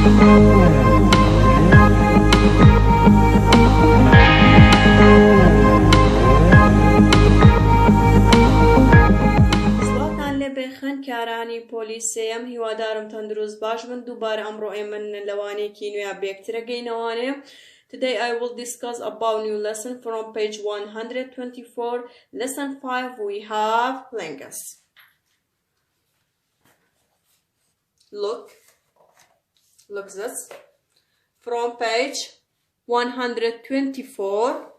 خوێندکارانی پۆلی سێیەم هیوادارم تەندروست باش من دووبارە ئەمڕۆ ئێمە لەوانەیەکی نوێ بێکترەگەینەوانێ. Today I will discuss about new lesson from page 124. Lesson 5 we have lingus. Look this. From page 124,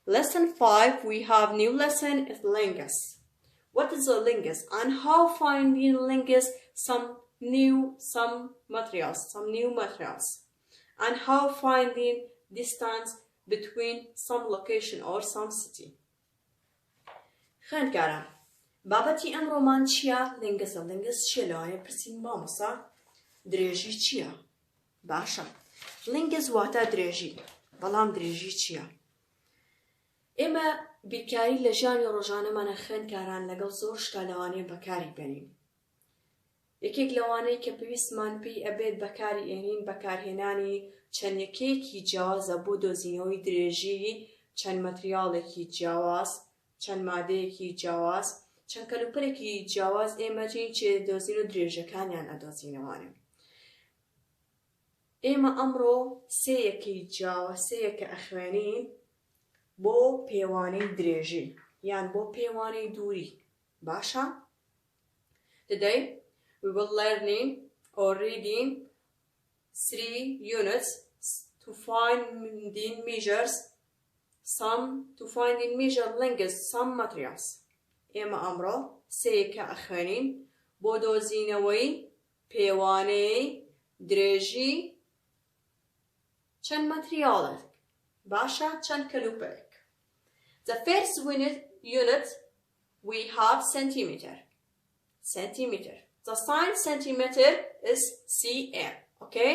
lesson 5 we have new lesson is lingus. What is a lingus and how finding lingus some new materials and how finding distance between some location or some city. خوێندکاران بابەتی ئەمڕۆمان چییە؟ لینگسە. لینگس چییە؟ لەوانەیە پرسین مامۆستا درێژی چییە؟ باشە، لینگس واتە درێژی، بەڵام درێژی چییە؟ ئێمە بیرکاری لە ژیانی ڕۆژانەمانە خوێندکاران لەگەڵ زۆر شتا لەوانەیە بەکاری بێنین. یەکێک لەوانەی کە پێویستمان پێی ئەبێت بەکاری ئێنین بەکارهێنانی چەند یەکەیەکی جیاوازە بۆ دۆزینەوەی درێژی چەند مەتریاڵێکی جیاواز، چەند مادەیەکی جیاواز، چەند کەلوپەرێکی جیاواز ئێمە چێ دۆزین و درێژەکانیان ئەدۆزینەوانێ. ئێمە ئەمڕۆ سێیەکە ئەخوێنین بۆ پێوانەی درێژی یان بۆ پێوانەی دووری. باشە؟ Today we will learning or reading 3 units to find measure lingus some materials. ئێمە ئەمڕۆ سێیەکە ئەخوێنین بۆ دۆزینەوەی پێوانەی درێژی چەند مەتریاڵێک. باشە؟ چەند کەلوپەرێک. The first unit we have centimeter. The sign centimeter is cm. Okay?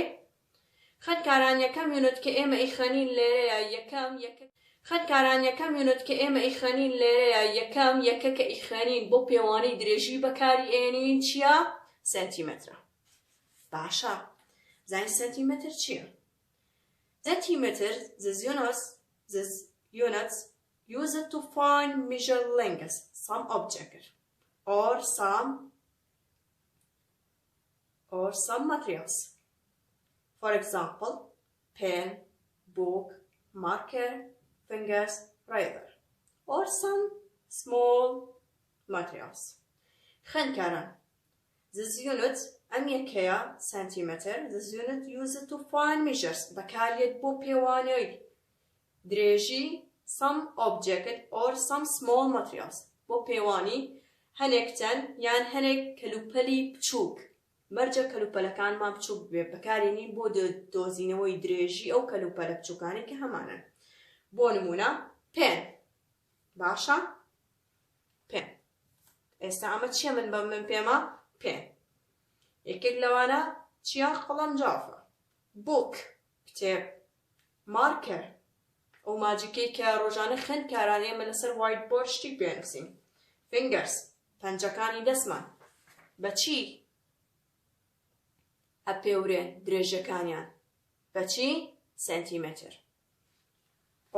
خوێندکاران یەکەم یونت کە ئێمە ئیخوێنین لێرەیە یەکەم یەکەکە ئیخوێنین بۆ پێوانەی درێژی بەکاری ئێنین چییە؟ سنتیمەترە. باشە، زانین سنتیمەتر چییە؟ Centimeter, these units used to find measure lingus, some object or some materials. For example, pen, book, marker, fingers, razor, or some small materials. خوێندکاران this unit ئەمیەکەیە centimeter. This unit used to find measures بەکارێت بۆ پێوانەی درێژی some object or some small materials بۆ پێوانی هەنێک چەند یان هەنێک کەلوپەلی بچووک. مەرجە کەلوپەلەکانمان بچووک بێ بەکارێنین بۆ دۆزینەوەی درێژی ئەو کەلوپەلە بچووکانی کە هەمانن. بۆ نمونە پێن. باشە؟ پێن. ئێستا ئەمە چییە من پێمە؟ پێن. یەکێک لەوانە چییە؟ قەڵەمجافە. بوک کتێب. مارکەر ئەو ماجیکەی کە ڕۆژانە خوێندکاران ئێمە لەسەر وایت بۆرد شتێک بێنووسین. فینگەرس پەنجەکانی دەستمان بەچی ئەپێورێن درێژەکانیان؟ بەچی؟ سنتیمەتر.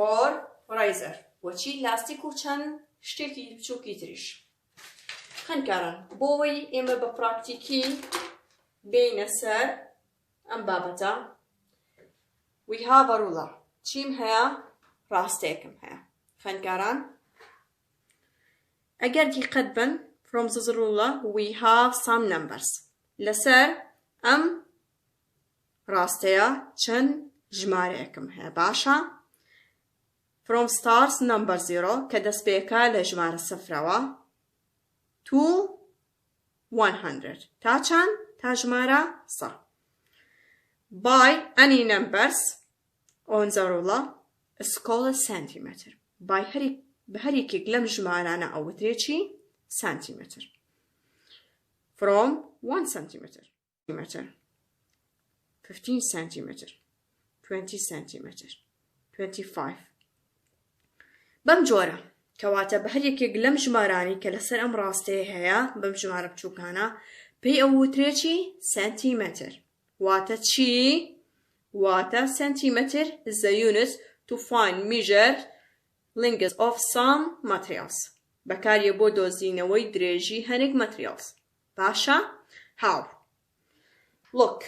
ئۆر ڕایزەر وەچی لاستیک و چەند شتێکی بچووکی تریش. خوێندکاران بۆەوەی ئێمە بە پراکتیکی بینە سەر ئەم بابەتە we have a ruler. چیم هەیە؟ ڕاستەیەکم هەیە. خوێندکاران ئەگەر دیقەت بن from this ruler we have some numbers. لەسەر ئەم ڕاستەیە چەند ژمارەیەکم هەیە. باشە؟ from starts number 0 کە دەست پێکە لە ژمارە سەفرەوە to 100 تا چەند؟ تا ژمارە 100. by any numbers on the ruler is called a centimeter. by هەر یەکێک لەم ژمارانە ئەوترێ چی؟ سانتیمەتر. from 1 centimeter, 15 centimeter, 20 centimeter, 25. بەم جۆرە کەواتە بە هەر یەکێک لەم ژمارانی کە لەسەر ئەم ڕاستەیە هەیە بەم ژمارە بچووکانە پێی ئەو وترێکی سانتیمەتر. واتە چی؟ واتە centimeter is the unit to find measure length of some materials. بەکاریە بۆ دۆزینەوەی درێژی هەنێک materials. باشە؟ How? Look,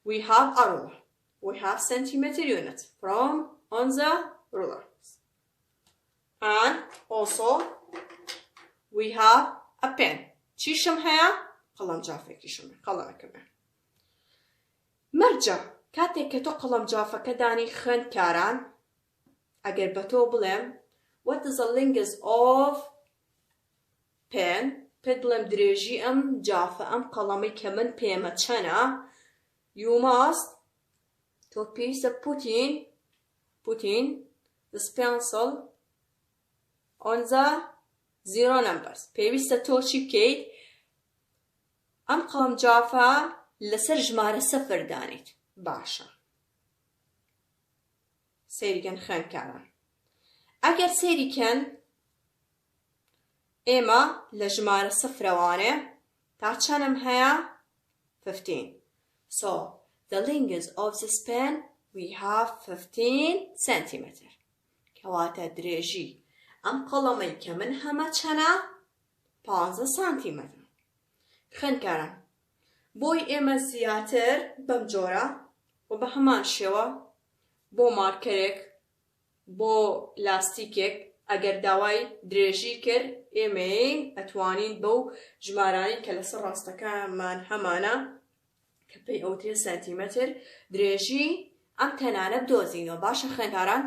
we have a ruler. We have centimeter unit from on the ruler. And also we have a pen. چیشم هەیە؟ قەڵەمجافێکیشم هەیە. قەڵەمێکم هەیە. مەرجە کاتێک کە تۆ قەڵەمجافەکە دانی خوێندکاران ئەگەر بە تۆ بڵێم what is the length of pen پێت بڵێم درێژی ئەم جافە ئەم قەڵەمەی کە من پێمە چەنە you must تۆ پێویستە putting this pencil on the zero numbers. پێویستە تۆ چی بکەیت ئەم قەڵەمجافە لەسەر ژمارە سەفر دانیت. باشە. سەیریکەن خوێندکاران. ئەگەر سەیریکەن ئێمە لە ژمارە سەفرەوانێ تا چەنم هەیە 15. So the length of this pen we have 15 centimeter. کەواتە درێژی ئەم قەڵەمەی کە من هەمە چەنە 15 سانتیمەتر. خوێندکاران بۆی ئێمە زیاتر بەم جۆرە و بە هەمان شێوە بۆ مارکەرێک بۆ لاستیکێک ئەگەر داوای درێژی کرد ئێمەین ئەتوانین بەو ژمارانی کە لەسەر ڕاستەکەمان هەمانە کە پێی ئەوترێ سانتیمەتر درێژی ئەم تەنانە بدۆزینەوە. باشە خوێندکاران؟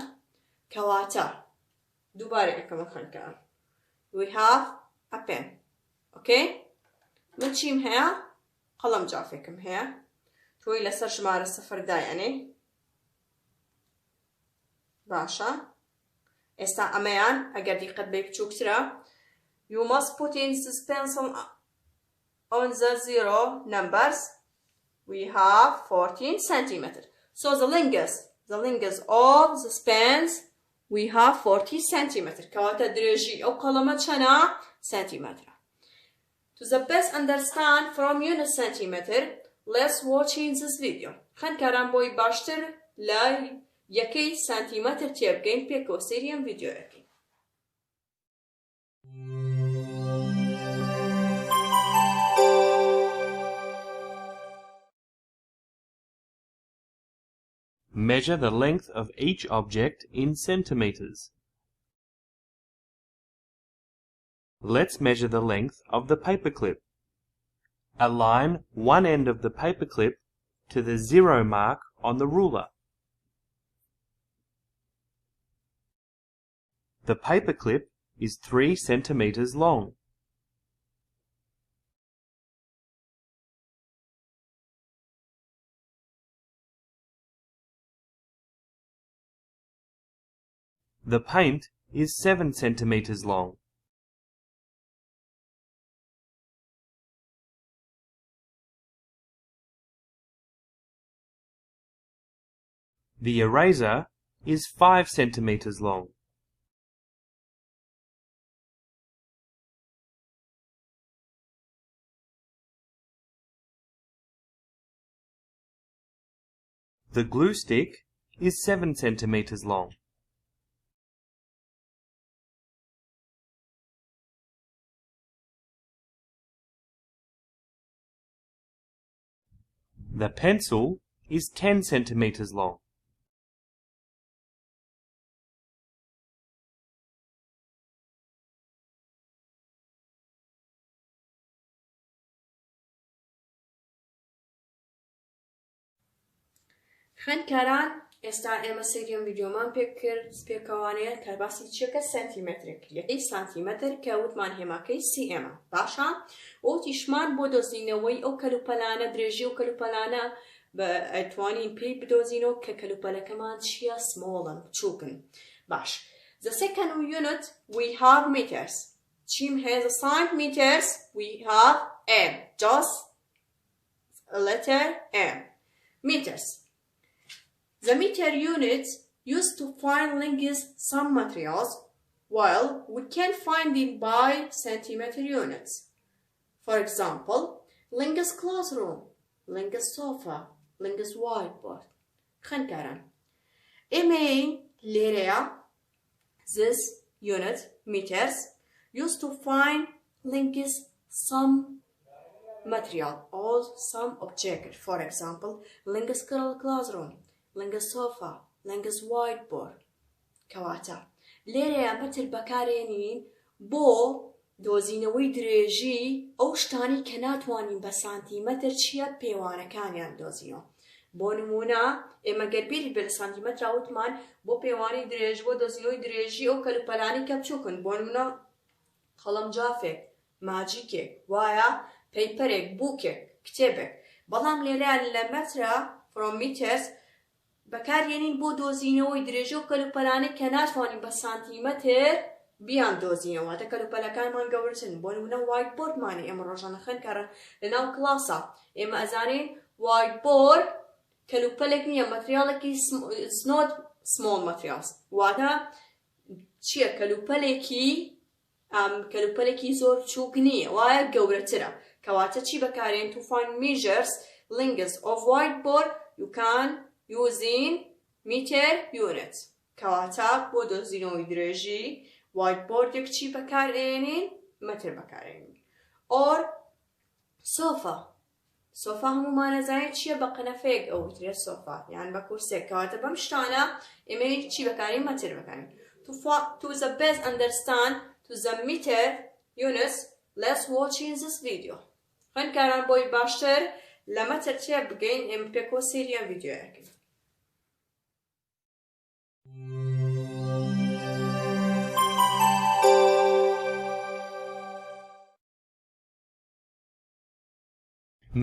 کەواتە دووبارە یەکەمە خوێندکاران we have a pen. Okay? من چیم هەیە؟ قەڵەمجافێکم هەیە تۆی لەسەر ژمارە سەفر دایەنێ. باشە. ئێستا ئەمەیان ئەگەر دیقەت بێ بچووکترە you must put in this pencil on the zero numbers. We have 14 centimeter. So the length of the pens we have 40 centimeter. کەواتە درێژی ئەو قەڵەمە چەنە؟ سانتیمەترە. To the best understand from unit centimeter, let's watch in this video. خوێندکاران بۆی باشتر لە یەکەی سانتیمەتر تێبگەین پێکەوە سەیریم ڤیدیۆیەکەی. Measure the length of each object in centimeters. Let's measure the length of the paperclip. Align one end of the paperclip to the zero mark on the ruler. The paperclip is 3 centimeters long. The paint is 7 centimeters long. The eraser is 5 centimeters long. The glue stick is 7 centimeters long. The pencil is 10 centimeters long. خوێندکاران ئێستا ئێمە سەیریم ڤیدیۆمان پێ کرد پێکەوانەیە کە باسی چیەکە سانتیمەترێک یەکەی سانتیمەتر کە وتمان هێماکەی سێیەمە. باشە؟ ئەوتیشمان بۆ دۆزینەوەی ئەو کەلوپەلانە درێژی و کەلوپەلانە ئەتوانین پێی بدۆزینەوە کە کەلوپەلەکەمان چییە؟ سمۆڵن بچووکن. باش. The second unit we have meters. چیم هەیە؟ The centimeters we have M. Just a letter M. Meters. The meter units used to find length some materials, while we can find it by centimeter units. For example, length classroom, length sofa, lingus whiteboard. خوێندکاران ئێمە لێرەیە this unit meters used to find lingus some material or some object. For example, lingus classroom, lingus sofa, lingus whiteboard. کەواتە لێرەیە مەتر بەکارێنین بۆ دۆزینەوەی درێژی ئەو شتانی کە ناتوانین بە سانتیمەتر چیە پێوانەکانیان دۆزینەوە. بۆ نمونە ئێمە گەربیری بێ لە سانتیمەترا وتمان بۆ پێوانی درێژ بۆ دۆزینەوەی درێژی ئەو کەلوپەلانی کە بچووکن. بۆ نمونە قەڵەمجافێک، ماجیکێک، وایە پەیپەرێک، بووکێک، کتێبێک. بەڵام لێرەیان لە مەترە from meters بەکارهێنین بۆ دۆزینەوەی درێژی و کەلوپەلانەی کە ناتوانین بە سانتیمەتر بیان دۆزینەوە واتە کەلوپەلەکانمان گەورەترن. بۆ نمونە whiteboardمانی ئێمە ڕۆژانە خوێندکاران لەناو کڵاسە ئێمە ئەزانین whiteboard کەلوپەلێک نییە، مەتریاڵێکی not small materials واتە چییە کەلوپەلێکی زۆر بچووک نییە، وایە گەورەترە. کەواتە چی بەکارێن to find measures lingus of whiteboard you can using meter units. کەواتە بۆ دۆزینەوەی درێژی whiteboardێک چی بەکارێنین؟ مەتر بەکارێنین. or sofa هەمومان ئەزانین چییە بە قەنەفەیەک ئەو وترێت سۆفا یان بە کورسێک. کەواتە بەم شتانە ئێمە چی بەکارین؟ مەتر بەکارین. to the best understand to the meter units let's watch in this video. خوێندکاران بۆی باشتر لە مەتر چێ بگەین ئێمە پێکەوە سێریان ڤیدیۆیەکەین.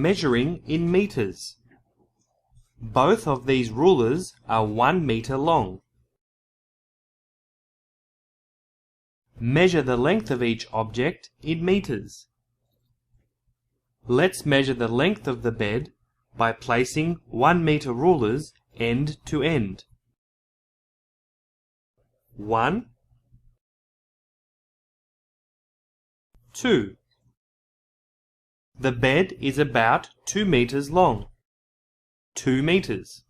Measuring in meters. Both of these rulers are 1 meter long. Measure the length of each object in meters. Let's measure the length of the bed by placing 1 meter rulers end to end. 1, 2. The bed is about 2 meters long. 2 meters.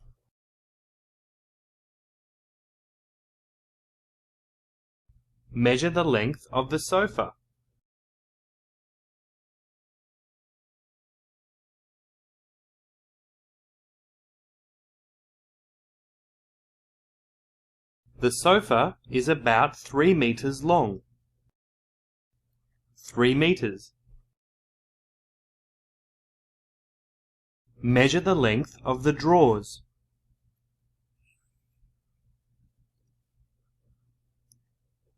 Measure the length of the sofa. The sofa is about 3 meters long. 3 meters. Measure the length of the drawers.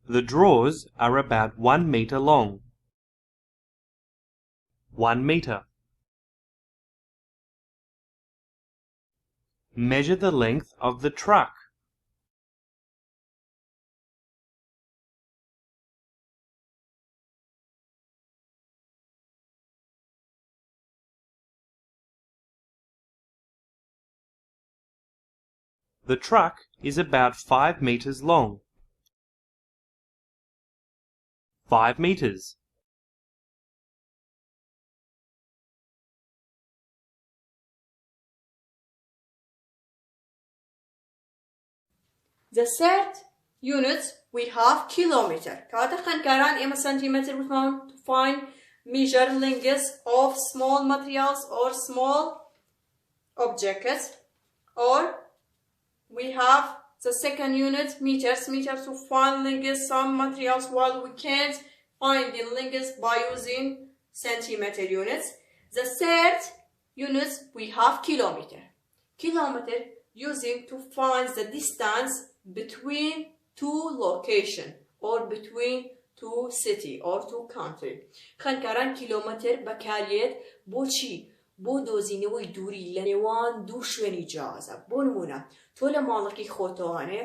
The drawers are about 1 meter long. 1 meter. Measure the length of the truck. The truck is about 5 meters long. 5 meters. The third unit we have kilometer. کەواتە خوێندکاران ئێمە سانتیمەتر وتمان to find measure lingus of small materials or small objects. Or we have the second unit meters to find lingus some materials while we can't find the lingus by using centimeter units. The third unit we have kilometer using to find the distance between two location or between two city or two country. خوێندکاران کیلۆمەتر بەکارێت بۆچی؟ بۆ دۆزینەوەی دووری لە نێوان دوو شوێنی جیاوازە. بۆ نمونە تۆ لە ماڵەکەی خۆتەوانێ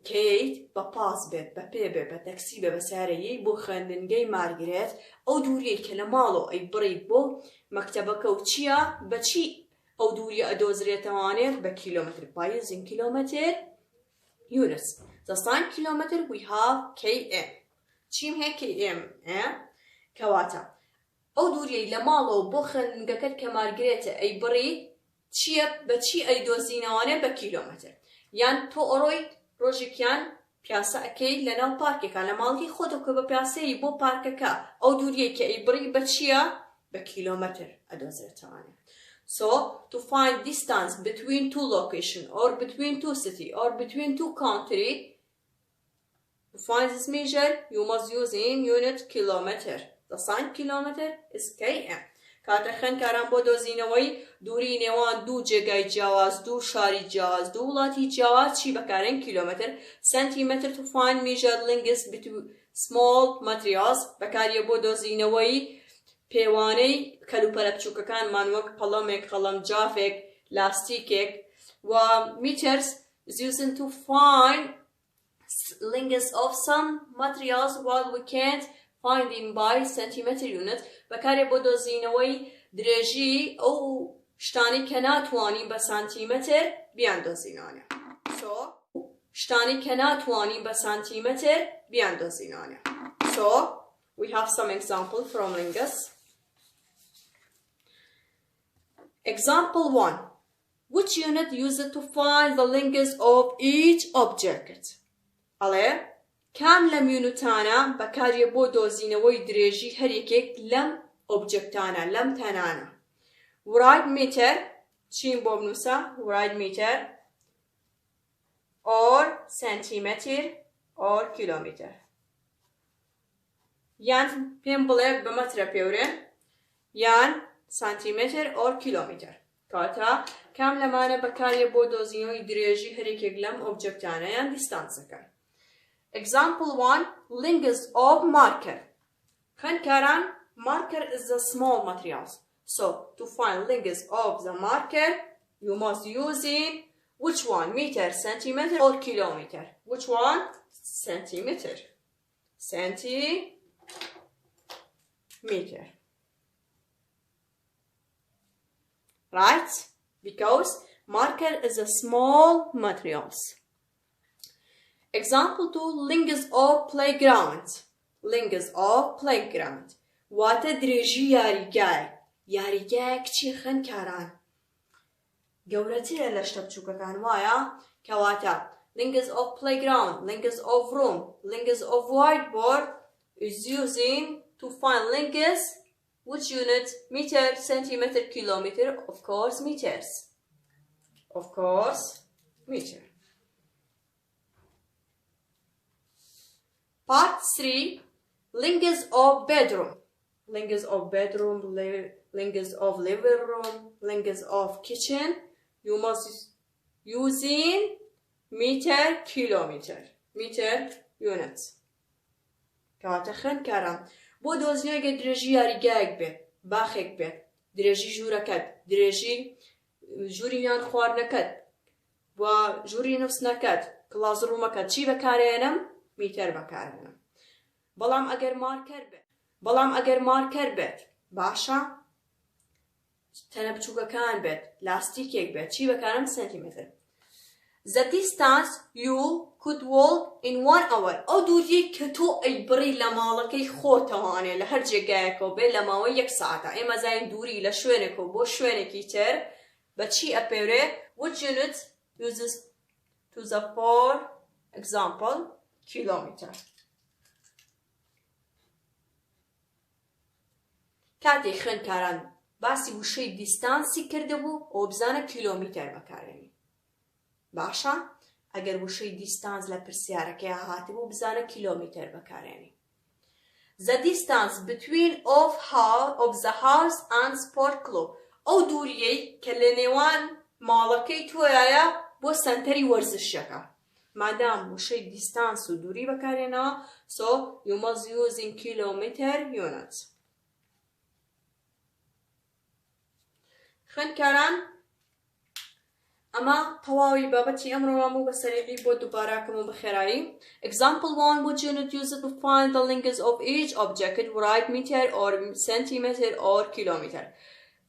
کەیت بە پاس بێت، بە پێ بێت، بە تەکسی بێ، بە سیارەیەی بۆ خوێندنگەی مارگرێت ئەو دووریەی کە لە ماڵەوە ئەی بڕیت بۆ مەکتەبەکە و چییە؟ بەچی ئەو دووریە ئەدۆزرێتەوانێت؟ بە کیلۆمەتر. by using kilometer units. The sign kilometer we have km. چیم هەیە km کەواتە ئەو دووریەی لە ماڵەوە بۆ خوێندنگەکەت کە مارگرێتە ئەی بڕی چیە بەچی ئەیدۆزینەوانێ بە کیلۆمەتر یان تۆ ئەڕۆی ڕۆژێکیان پیاسە ئەەکەی لەناو پارکێکە لە ماڵی خۆتەکە بە پیاسەی بۆ پارکەکە ئەو دووریەی کە ئەیبڕی بە چییە بە کیلۆمەتر ئەدۆزرێتەوانێ. So to find distance between two location or between two city or between two country, to find this measure you must use in unit kilometer. The sign kilometer is km. کاتە خوێندکاران بۆ دۆزینەوەی دووری نێوان دوو جێگای جیاواز دوو شاری جیاواز دوو وڵاتی جیاواز چی بەکارێن کیلۆمەتر. سنتیمەتر to find measure length between small materials بەکاریە بۆ دۆزینەوەی پێوانەی کەلوپەرە بچووکەکانمان وەک قەڵەمێک قەڵەمجافێک لاستیکێک و meters is used to find length of some materials while we can't finding by centimeter unit بەکارێ بۆ دۆزینەوەی درێژی ئەو شتانی کە ناتوانین بە سانتیمەتر بیان دۆزینانە. So شتانی کە ناتوانین بە سانتیمەتر بیان دۆزینانە. So we have some example from length. Example 1. Which unit used to find the length of each object? ئەڵێ کام لەم یونتانە بەکارێ بۆ دۆزینەوەی درێژی هەرێکێک لەم ئۆبجەکتانە لەم تەنانە. write meter چین بۆ بنووسە write meter or centimeter or kilometer یان پێم بڵێ بە مەترە پێورێن یان سانتیمەتر or kilometer کاتە کام لەمانە بەکارێ بۆ دۆزینەوەی درێژی هەرێکێک لەم ئۆبجەکتانە یان دیستانسەکە. Example 1. Length of marker. خوێندکاران marker is a small material. So to find length of the marker you must use in which one? Meter, centimeter or kilometer? Which one? Centimeter. Centimeter. Right? Because marker is a small materials. Example 2. Length of playground. Length of playground. واتە درێژی یاریگای. یاریگایەک چی خوێندکاران؟ گەورەترە لە شتە بچووکەکان وایە کەواتە length of playground, length of room, length of whiteboard is using to find length which unit? Meter, centimeter, kilometer. Of course meters. Of course meter. Part 3. Length of bedroom. Length of bedroom, length of living room, length of kitchen. You must use in meter, kilometer. Meter units. کەواتە خوێندکاران بۆ دۆزینەوەی درێژی یاریگایەک بێت باخێک بێت درێژی ژوورەکەت درێژی ژووری یان خواردنەکەت و ژووری نووسنەکەت کڵازڕوومەکەت چی بەکارێنم؟ میتر بەکارێنم. بەڵام ئەگەر مارکەر بێت باشە تەنە بچووکەکان بێت لاستیکێک بێت چی بەکارم؟ سنتیمتر. The distance you could walk in 1 hour. ئەو دووریەی کە تۆ ئەیبڕی لە ماڵەکەی خۆتەوانێ لە هەر جێگایەکەوە بێت لە ماوەی 1 ساعتە. ئێمە زاین دووری لە شوێنێکەوە بۆ شوێنێکی تر بە چی ئەپێورێ؟ Which unit uses to the for example kilometer. کاتێک خوێندکاران باسی وشەی دیستانسی کردبوو ئەو بزانە کیلۆمیتر بەکارێنی. باشە ئەگەر وشەی دیستانس لە پرسیارەکەی هاتبوو بزانە کیلۆمیتر بەکارێنی. The distance between of the house and sport club. ئەو دووریەی کە لە نێوان ماڵەکەی تۆیایە بۆ سەنتەری وەرزشەکە. مادام وشەی دیستانس و دووری بەکارێنەوە so you must use in kilometer units. خوێندکاران ئەمە تەواوی بابەتی ئەمڕۆوان بوو بە سەریعی بۆ دووباراکەم و بەخێرایی. Example 1. Which unit used to find the length of each object? Write meter or centimeter or kilometer.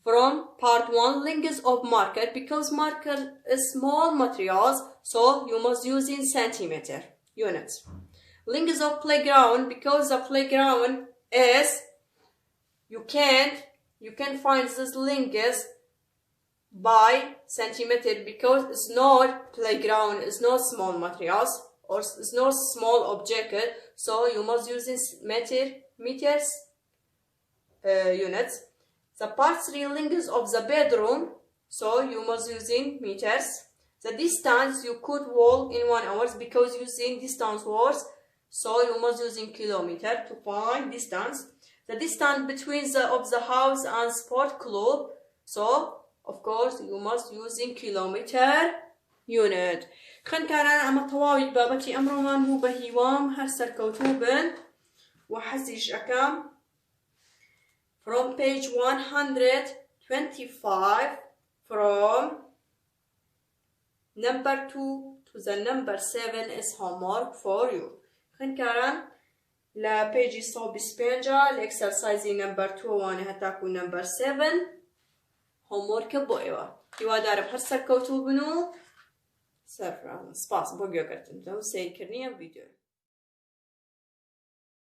From part 1. Length of marker. Because marker is small materials so you must use in centimeter units. Length of playground. Because the playground is you can find this length by centimeter because it's not playground, it's not small materials or it's not small object, so you must use meters units. The parts length of the bedroom, so you must using meters. The distance you could walk in 1 hour because using distance words, so you must using kilometer to find distance. The distance between the house and sport club, so of course you must using kilometer unit. خوێندکاران ئەمە تەواوی بابەتی ئەمڕۆمان بوو بە هیوام هەر سەرکەوتوو بن و حەزیش ئەەکەم from page 125 from number 2 to the number 7 is homework for you. خوێندکاران لە پێیجی 125 لە ئەکسەرسایزی نمبەر 2 وانە هەتاکو نمبەر 7 هۆمۆرکە بۆ ئێوە. هیوادارم هەر سەرکەوتوو بن و سپاس بۆ گوێگرتنتان و سەیرکردنی ئەم ڤیدیۆ.